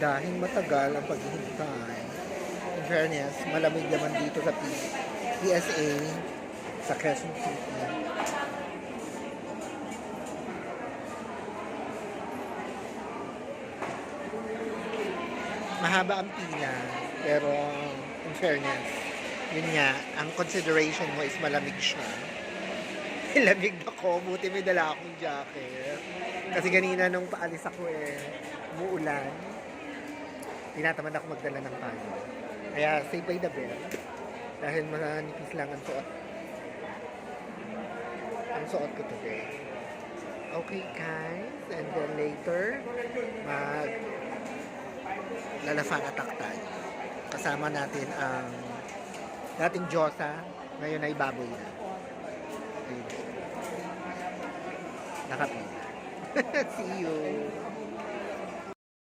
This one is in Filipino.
Dahil matagal ang paghihintay. In fairness, malamig naman dito sa PSA sa Quezon City. Mahaba ang pila, pero in fairness, yun nga, ang consideration mo is malamig siya. Lamig ako, buti may dala akong jacket. Kasi ganina nung paalis ako umuulan. Tinatamad ako magdala ng palo. Kaya save by the bell. Dahil manipis lang ang suot. Ang suot ko today. Okay guys, and then later, lalafang attack tayo. Kasama natin ang dating Diyosa, ngayon ay baboy na. Nakapila. See you.